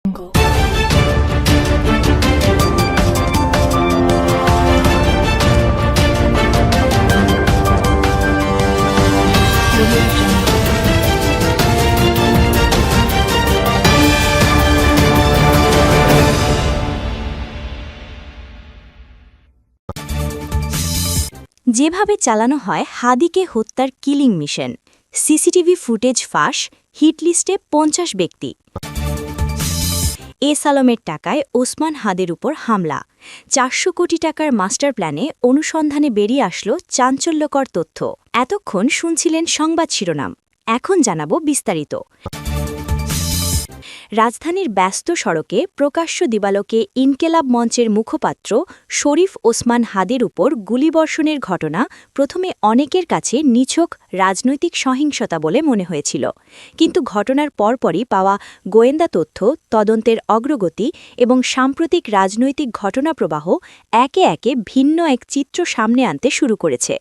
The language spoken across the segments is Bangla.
Jungle. Audio Jungle. যেভাবে চালানো হয় হাদিকে হত্যার কিলিং মিশন, সিসিটিভি ফুটেজ ফাঁস, হিটলিস্টে ৫০ ব্যক্তি। এস আলমের টাকায় ওসমান হাদের উপর হামলা, ৪০০ কোটি টাকার মাস্টার প্ল্যানে অনুসন্ধানে বেরিয়ে আসলো চাঞ্চল্যকর তথ্য। এতক্ষণ শুনছিলেন সংবাদ শিরোনাম, এখন জানাবো বিস্তারিত। রাজধানীর ব্যস্ত সড়কে প্রকাশ্য দিবালোকে ইনকেলাব মঞ্চের মুখপাত্র শরীফ ওসমান হাদের উপর গুলিবর্ষণের ঘটনা প্রথমে অনেকের কাছে নিছক রাজনৈতিক সহিংসতা বলে মনে হয়েছিল, কিন্তু ঘটনার পরপরই পাওয়া গোয়েন্দা তথ্য, তদন্তের অগ্রগতি এবং সাম্প্রতিক রাজনৈতিক ঘটনাপ্রবাহ একে একে ভিন্ন এক চিত্র সামনে আনতে শুরু করেছে।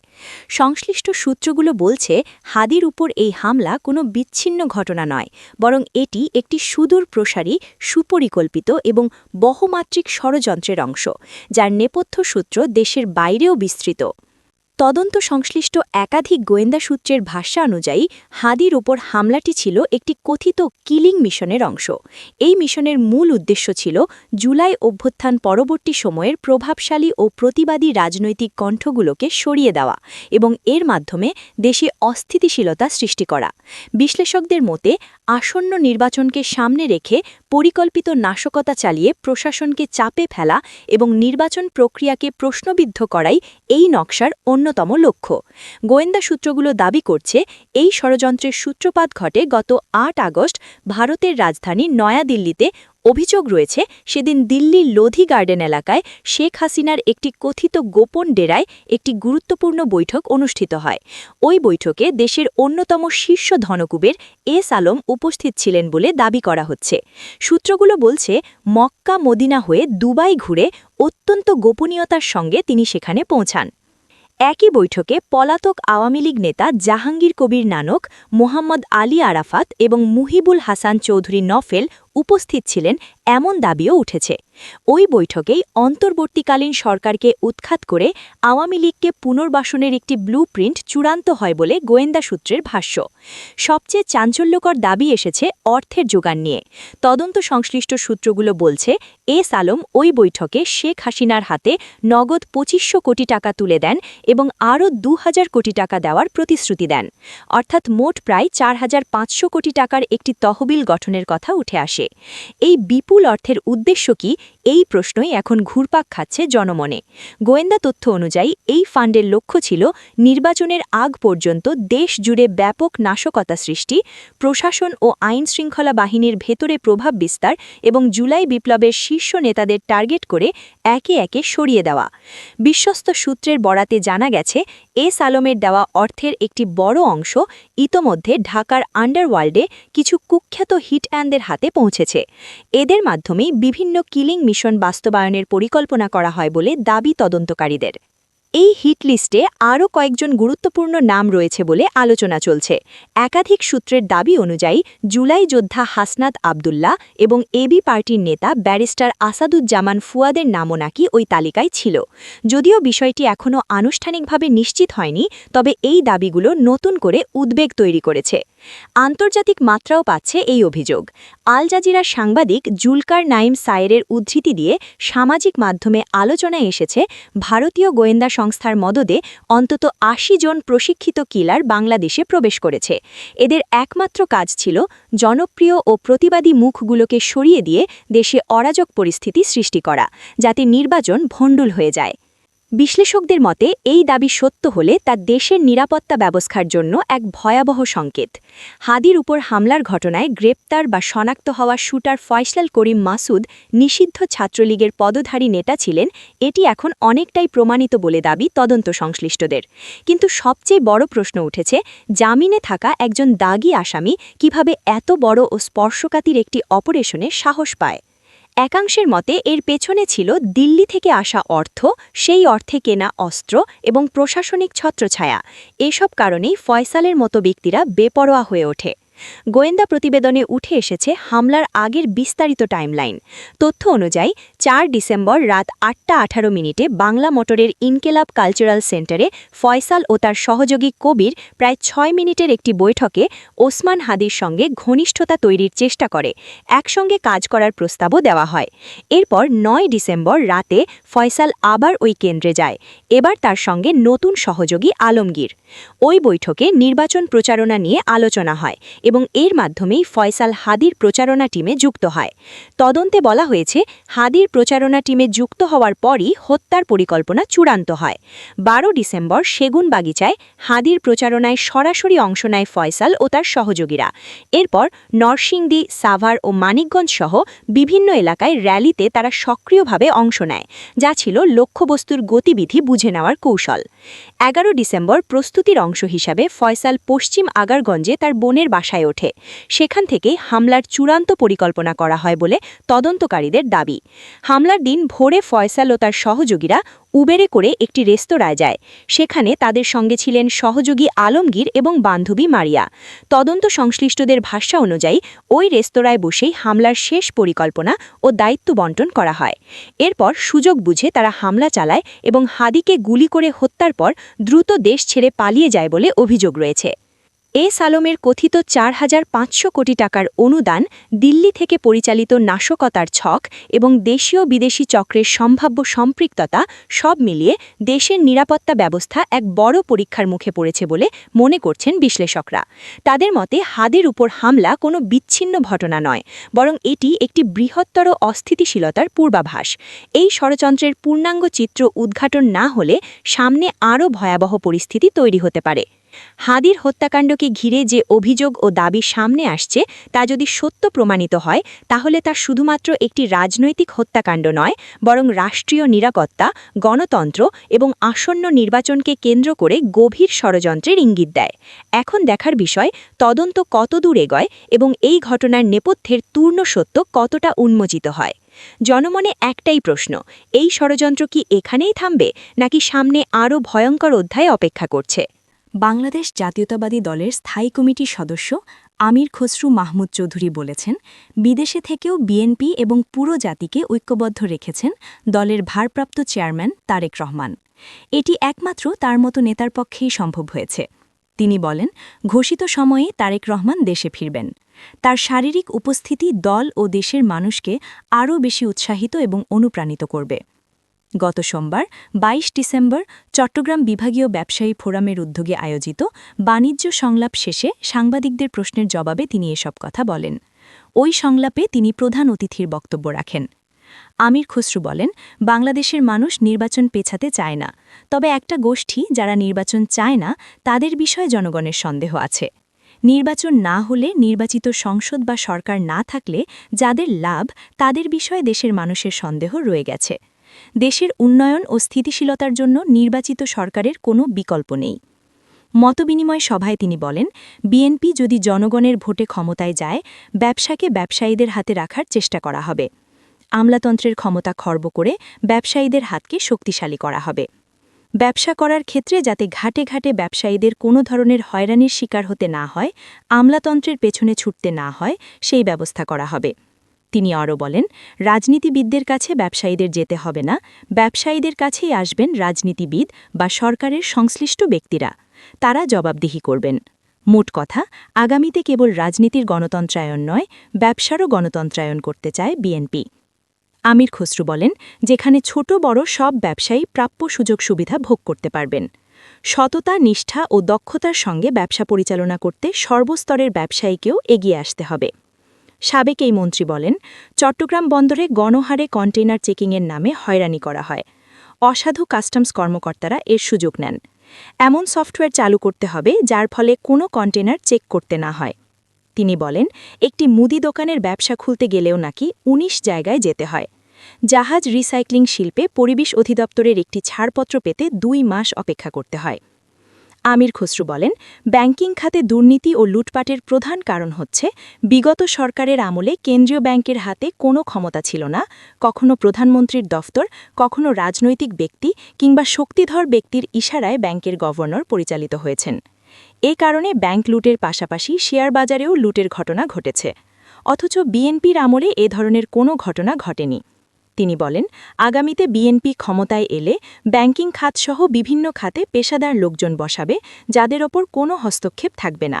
সংশ্লিষ্ট সূত্রগুলো বলছে, হাদির উপর এই হামলা কোনো বিচ্ছিন্ন ঘটনা নয়, বরং এটি একটি সুদূর প্রসারী, সুপরিকল্পিত এবং বহুমাত্রিক ষড়যন্ত্রের অংশ, যার নেপথ্য সূত্র দেশের বাইরেও বিস্তৃত। তদন্ত সংশ্লিষ্ট একাধিক গোয়েন্দা সূত্রের ভাষ্য অনুযায়ী হাদির ওপর হামলাটি ছিল একটি কথিত কিলিং মিশনের অংশ। এই মিশনের মূল উদ্দেশ্য ছিল জুলাই অভ্যুত্থান পরবর্তী সময়ের প্রভাবশালী ও প্রতিবাদী রাজনৈতিক কণ্ঠগুলোকে সরিয়ে দেওয়া এবং এর মাধ্যমে দেশে অস্থিতিশীলতা সৃষ্টি করা। বিশ্লেষকদের মতে, আসন্ন নির্বাচনকে সামনে রেখে পরিকল্পিত নাশকতা চালিয়ে প্রশাসনকে চাপে ফেলা এবং নির্বাচন প্রক্রিয়াকে প্রশ্নবিদ্ধ করাই এই নকশার অন্যতম লক্ষ্য। গোয়েন্দা সূত্রগুলো দাবি করছে, এই ষড়যন্ত্রের সূত্রপাত ঘটে গত ৮ আগস্ট ভারতের রাজধানী নয়াদিল্লিতে। অভিযোগ রয়েছে, সেদিন দিল্লির লোধি গার্ডেন এলাকায় শেখ হাসিনার একটি কথিত গোপন ডেরায় একটি গুরুত্বপূর্ণ বৈঠক অনুষ্ঠিত হয়। ওই বৈঠকে দেশের অন্যতম শীর্ষ ধনকুবের এস আলম উপস্থিত ছিলেন বলে দাবি করা হচ্ছে। সূত্রগুলো বলছে, মক্কা মদিনা হয়ে দুবাই ঘুরে অত্যন্ত গোপনীয়তার সঙ্গে তিনি সেখানে পৌঁছান। একই বৈঠকে পলাতক আওয়ামী লীগ নেতা জাহাঙ্গীর কবির নানক, মোহাম্মদ আলী আরাফাত এবং মুহিবুল হাসান চৌধুরী নফেল উপস্থিত ছিলেন এমন দাবিও উঠেছে। ওই বৈঠকেই অন্তর্বর্তীকালীন সরকারকে উৎখাত করে আওয়ামী লীগকে পুনর্বাসনের একটি ব্লুপ্রিন্ট চূড়ান্ত হয় বলে গোয়েন্দা সূত্রের ভাষ্য। সবচেয়ে চাঞ্চল্যকর দাবি এসেছে অর্থের জোগান নিয়ে। তদন্ত সংশ্লিষ্ট সূত্রগুলো বলছে, এস আলম ওই বৈঠকে শেখ হাসিনার হাতে নগদ ২৫০০ কোটি টাকা তুলে দেন এবং আরও ২০০০ কোটি টাকা দেওয়ার প্রতিশ্রুতি দেন, অর্থাৎ মোট প্রায় ৪৫০০ কোটি টাকার একটি তহবিল গঠনের কথা উঠে আসে। এই বিপুল অর্থের উদ্দেশ্য কি, এই প্রশ্নই এখন ঘুরপাক খাচ্ছে জনমনে। গোয়েন্দা তথ্য অনুযায়ী এই ফান্ডের লক্ষ্য ছিল নির্বাচনের আগ পর্যন্ত দেশ জুড়ে ব্যাপক নাশকতা সৃষ্টি, প্রশাসন ও আইনশৃঙ্খলা বাহিনীর ভেতরে প্রভাব বিস্তার এবং জুলাই বিপ্লবের শীর্ষ নেতাদের টার্গেট করে একে একে সরিয়ে দেওয়া। বিশ্বস্ত সূত্রের বরাতে জানা গেছে, এস আলমের দেওয়া অর্থের একটি বড় অংশ ইতোমধ্যে ঢাকার আন্ডারওয়ার্ল্ডে কিছু কুখ্যাত হিটম্যানদের হাতে পৌঁছেছে। এদের মাধ্যমেই বিভিন্ন কিলিং মিশন বাস্তবায়নের পরিকল্পনা করা হয় বলে দাবি তদন্তকারীদের। এই হিটলিস্টে আরও কয়েকজন গুরুত্বপূর্ণ নাম রয়েছে বলে আলোচনা চলছে। একাধিক সূত্রের দাবি অনুযায়ী জুলাই যোদ্ধা হাসনাত আবদুল্লাহ এবং এবি পার্টির নেতা ব্যারিস্টার আসাদুজ্জামান ফুয়াদের নামও নাকি ওই তালিকায় ছিল। যদিও বিষয়টি এখনও আনুষ্ঠানিকভাবে নিশ্চিত হয়নি, তবে এই দাবিগুলো নতুন করে উদ্বেগ তৈরি করেছে। আন্তর্জাতিক মাত্রাও পাচ্ছে এই অভিযোগ। আল জাজিরার সাংবাদিক জুলকার নাইম সায়েরের উদ্ধৃতি দিয়ে সামাজিক মাধ্যমে আলোচনায় এসেছে, ভারতীয় গোয়েন্দা সংস্থার মদদে অন্তত ৮০ জন প্রশিক্ষিত কিলার বাংলাদেশে প্রবেশ করেছে। এদের একমাত্র কাজ ছিল জনপ্রিয় ও প্রতিবাদী মুখগুলোকে সরিয়ে দিয়ে দেশে অরাজক পরিস্থিতি সৃষ্টি করা, যাতে নির্বাচন ভণ্ডুল হয়ে যায়। বিশ্লেষকদের মতে, এই দাবি সত্য হলে তা দেশের নিরাপত্তা ব্যবস্থার জন্য এক ভয়াবহ সংকেত। হাদির উপর হামলার ঘটনায় গ্রেপ্তার বা শনাক্ত হওয়া শুটার ফয়সাল করিম মাসুদ নিষিদ্ধ ছাত্রলীগের পদধারী নেতা ছিলেন, এটি এখন অনেকটাই প্রমাণিত বলে দাবি তদন্ত সংশ্লিষ্টদের। কিন্তু সবচেয়ে বড় প্রশ্ন উঠেছে, জামিনে থাকা একজন দাগী আসামি কিভাবে এত বড় ও স্পর্শকাতর একটি অপারেশনে সাহস পায়। একাংশের মতে এর পেছনে ছিল দিল্লি থেকে আসা অর্থ, সেই অর্থে কেনা অস্ত্র এবং প্রশাসনিক ছত্রছায়া। এসব কারণেই ফয়সালের মতো ব্যক্তিরা বেপরোয়া হয়ে ওঠে। গোয়েন্দা প্রতিবেদনে উঠে এসেছে হামলার আগের বিস্তারিত টাইমলাইন। তথ্য অনুযায়ী ৪ ডিসেম্বর রাত ৮টা ১৮ বাংলা মোটরের ইনকেলাব কালচারাল সেন্টারে ফয়সাল ও তার সহযোগী কবির প্রায় ৬ মিনিটের একটি বৈঠকে ওসমান হাদির সঙ্গে ঘনিষ্ঠতা তৈরির চেষ্টা করে একসঙ্গে কাজ করার প্রস্তাবও দেওয়া হয়। এরপর ৯ ডিসেম্বর রাতে ফয়সাল আবার ওই কেন্দ্রে যায়, এবার তার সঙ্গে নতুন সহযোগী আলমগীর। ওই বৈঠকে নির্বাচন প্রচারণা নিয়ে আলোচনা হয় এবং এর মাধ্যমেই ফয়সাল হাদির প্রচারণা টিমে যুক্ত হয়। তদন্তে বলা হয়েছে, হাদির প্রচারণা টিমে যুক্ত হওয়ার পরই হত্যার পরিকল্পনা চূড়ান্ত হয়। ১২ ডিসেম্বর সেগুনবাগিচায় হাদির প্রচারণায় সরাসরি অংশ নেয় ফয়সাল ও তার সহযোগীরা। এরপর নরসিংদী, সাভার ও মানিকগঞ্জ সহ বিভিন্ন এলাকায় র্যালিতে তারা সক্রিয়ভাবে অংশ নেয়, যা ছিল লক্ষ্যবস্তুর গতিবিধি বুঝে নেওয়ার কৌশল। ১১ ডিসেম্বর প্রস্তুতির অংশ হিসাবে ফয়সাল পশ্চিম আগারগঞ্জে তার বোনের বাসায় ওঠে। সেখান থেকেই হামলার চূড়ান্ত পরিকল্পনা করা হয় বলে তদন্তকারীদের দাবি। হামলার দিন ভোরে ফয়সাল ও তার সহযোগীরা উবেরে করে একটি রেস্তোরাঁয় যায়। সেখানে তাদের সঙ্গে ছিলেন সহযোগী আলমগীর এবং বান্ধবী মারিয়া। তদন্ত সংশ্লিষ্টদের ভাষ্য অনুযায়ী ওই রেস্তোরাঁয় বসেই হামলার শেষ পরিকল্পনা ও দায়িত্ব বণ্টন করা হয়। এরপর সুযোগ বুঝে তারা হামলা চালায় এবং হাদিকে গুলি করে হত্যার পর দ্রুত দেশ ছেড়ে পালিয়ে যায় বলে অভিযোগ রয়েছে। আলমের কথিত ৪,৫০০ কোটি টাকার অনুদান, দিল্লি থেকে পরিচালিত নাশকতার ছক এবং দেশীয় বিদেশি চক্রের সম্ভাব্য সম্পৃক্ততা সব মিলিয়ে দেশের নিরাপত্তা ব্যবস্থা এক বড় পরীক্ষার মুখে পড়েছে বলে মনে করছেন বিশ্লেষকরা। তাদের মতে হাদির উপর হামলা কোনো বিচ্ছিন্ন ঘটনা নয়, বরং এটি একটি বৃহত্তর অস্থিতিশীলতার পূর্বাভাস। এই ষড়যন্ত্রের পূর্ণাঙ্গ চিত্র উদ্ঘাটন না হলে সামনে আরও ভয়াবহ পরিস্থিতি তৈরি হতে পারে। হাদির হত্যাকাণ্ডকে ঘিরে যে অভিযোগ ও দাবি সামনে আসছে তা যদি সত্য প্রমাণিত হয়, তাহলে তা শুধুমাত্র একটি রাজনৈতিক হত্যাকাণ্ড নয়, বরং রাষ্ট্রীয় নিরাপত্তা, গণতন্ত্র এবং আসন্ন নির্বাচনকে কেন্দ্র করে গভীর ষড়যন্ত্রের ইঙ্গিত দেয়। এখন দেখার বিষয়, তদন্ত কতদূর এগোয় এবং এই ঘটনার নেপথ্যের পূর্ণ সত্য কতটা উন্মোচিত হয়। জনমনে একটাই প্রশ্ন, এই ষড়যন্ত্র কি এখানেই থামবে, নাকি সামনে আরও ভয়ঙ্কর অধ্যায় অপেক্ষা করছে? বাংলাদেশ জাতীয়তাবাদী দলের স্থায়ী কমিটির সদস্য আমির খসরু মাহমুদ চৌধুরী বলেছেন, বিদেশে থেকেও বিএনপি এবং পুরো জাতিকে ঐক্যবদ্ধ রেখেছেন দলের ভারপ্রাপ্ত চেয়ারম্যান তারেক রহমান। এটি একমাত্র তার মতো নেতার পক্ষেই সম্ভব হয়েছে। তিনি বলেন, ঘোষিত সময়ে তারেক রহমান দেশে ফিরবেন। তার শারীরিক উপস্থিতি দল ও দেশের মানুষকে আরও বেশি উৎসাহিত এবং অনুপ্রাণিত করবে। গত সোমবার ২২ ডিসেম্বর চট্টগ্রাম বিভাগীয় ব্যবসায়ী ফোরামের উদ্যোগে আয়োজিত বাণিজ্য সংলাপ শেষে সাংবাদিকদের প্রশ্নের জবাবে তিনি এসব কথা বলেন। ওই সংলাপে তিনি প্রধান অতিথির বক্তব্য রাখেন। আমির খসরু বলেন, বাংলাদেশের মানুষ নির্বাচন পেছাতে চায় না, তবে একটা গোষ্ঠী যারা নির্বাচন চায় না তাদের বিষয়ে জনগণের সন্দেহ আছে। নির্বাচন না হলে, নির্বাচিত সংসদ বা সরকার না থাকলে যাদের লাভ, তাদের বিষয়ে দেশের মানুষের সন্দেহ রয়ে গেছে। দেশের উন্নয়ন ও স্থিতিশীলতার জন্য নির্বাচিত সরকারের কোনো বিকল্প নেই। মতবিনিময় সভায় তিনি বলেন, বিএনপি যদি জনগণের ভোটে ক্ষমতায় যায়, ব্যবসাকে ব্যবসায়ীদের হাতে রাখার চেষ্টা করা হবে। আমলাতন্ত্রের ক্ষমতা খর্ব করে ব্যবসায়ীদের হাতকে শক্তিশালী করা হবে। ব্যবসা করার ক্ষেত্রে যাতে ঘাটে ঘাটে ব্যবসায়ীদের কোনো ধরনের হয়রানির শিকার হতে না হয়, আমলাতন্ত্রের পেছনে ছুটতে না হয়, সেই ব্যবস্থা করা হবে। তিনি আরও বলেন, রাজনীতিবিদদের কাছে ব্যবসায়ীদের যেতে হবে না, ব্যবসায়ীদের কাছেই আসবেন রাজনীতিবিদ বা সরকারের সংশ্লিষ্ট ব্যক্তিরা। তারা জবাবদিহি করবেন। মোট কথা, আগামীতে কেবল রাজনীতির গণতন্ত্রায়ন নয়, ব্যবসারও গণতন্ত্রায়ন করতে চায় বিএনপি। আমির খসরু বলেন, যেখানে ছোট বড় সব ব্যবসায়ী প্রাপ্য সুযোগ সুবিধা ভোগ করতে পারবেন। সততা, নিষ্ঠা ও দক্ষতার সঙ্গে ব্যবসা পরিচালনা করতে সর্বস্তরের ব্যবসায়ীকেও এগিয়ে আসতে হবে। সাবেক এই মন্ত্রী বলেন, চট্টগ্রাম বন্দরে গণহারে কন্টেইনার চেকিংয়ের নামে হয়রানি করা হয়। অসাধু কাস্টমস কর্মকর্তারা এর সুযোগ নেন। এমন সফটওয়্যার চালু করতে হবে যার ফলে কোনো কন্টেইনার চেক করতে না হয়। তিনি বলেন, একটি মুদি দোকানের ব্যবসা খুলতে গেলেও নাকি ১৯ জায়গায় যেতে হয়। জাহাজ রিসাইক্লিং শিল্পে পরিবেশ অধিদপ্তরের একটি ছাড়পত্র পেতে ২ মাস অপেক্ষা করতে হয়। আমির খসরু বলেন, ব্যাংকিং খাতে দুর্নীতি ও লুটপাটের প্রধান কারণ হচ্ছে বিগত সরকারের আমলে কেন্দ্রীয় ব্যাংকের হাতে কোনো ক্ষমতা ছিল না, কখনো প্রধানমন্ত্রীর দফতর, কখনো রাজনৈতিক ব্যক্তি কিংবা শক্তিধর ব্যক্তির ইশারায় ব্যাংকের গভর্নর পরিচালিত হয়েছেন। এ কারণে ব্যাংক লুটের পাশাপাশি শেয়ার বাজারেও লুটের ঘটনা ঘটেছে। অথচ বিএনপির আমলে এ ধরনের কোনো ঘটনা ঘটেনি। তিনি বলেন, আগামীতে বিএনপি ক্ষমতায় এলে ব্যাংকিং খাতসহ বিভিন্ন খাতে পেশাদার লোকজন বসাবে, যাদের ওপর কোনো হস্তক্ষেপ থাকবে না।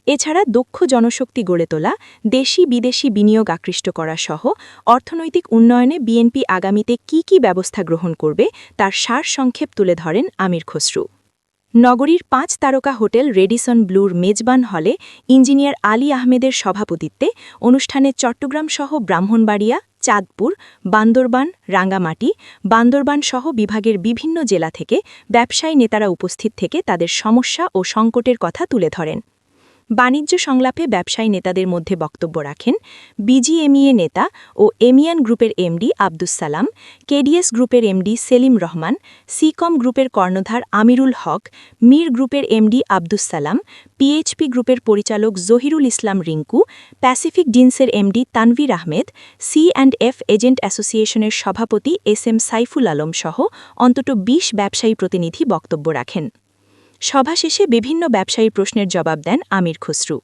এছাড়া দক্ষ জনশক্তি গড়ে তোলা, দেশি বিদেশি বিনিয়োগ আকৃষ্ট করা সহ অর্থনৈতিক উন্নয়নে বিএনপি আগামীতে কি ব্যবস্থা গ্রহণ করবে তার সারসংক্ষেপ তুলে ধরেন আমির খসরু। নগরীর ৫ তারকা হোটেল রেডিসন ব্লুর মেজবান হলে ইঞ্জিনিয়ার আলী আহমেদের সভাপতিত্বে অনুষ্ঠানে চট্টগ্রামসহ ব্রাহ্মণবাড়িয়া, চাঁদপুর, বান্দরবান, রাঙ্গামাটি, বান্দরবান সহ বিভাগের বিভিন্ন জেলা থেকে ব্যবসায়ী নেতারা উপস্থিত থেকে তাদের সমস্যা ও সংকটের কথা তুলে ধরেন। বাণিজ্য সংলাপে ব্যবসায়ী নেতাদের মধ্যে বক্তব্য রাখেন বিজিএমইএ নেতা ও এমিয়ান গ্রুপের এমডি আব্দুস সালাম, কেডিএস গ্রুপের এমডি সেলিম রহমান, সিকম গ্রুপের কর্ণধার আমিরুল হক, মীর গ্রুপের এমডি আব্দুস সালাম, পিএইচপি গ্রুপের পরিচালক জহিরুল ইসলাম রিঙ্কু, প্যাসিফিক ডিন্সের MD Tanvir Ahmed, C and F agent অ্যাসোসিয়েশনের সভাপতি এসএম সাইফুল আলম সহ অন্তত ২০ ব্যবসায়ী প্রতিনিধি বক্তব্য রাখেন। সভা শেষে বিভিন্ন ব্যবসায়ীর প্রশ্নের জবাব দেন আমির খসরু।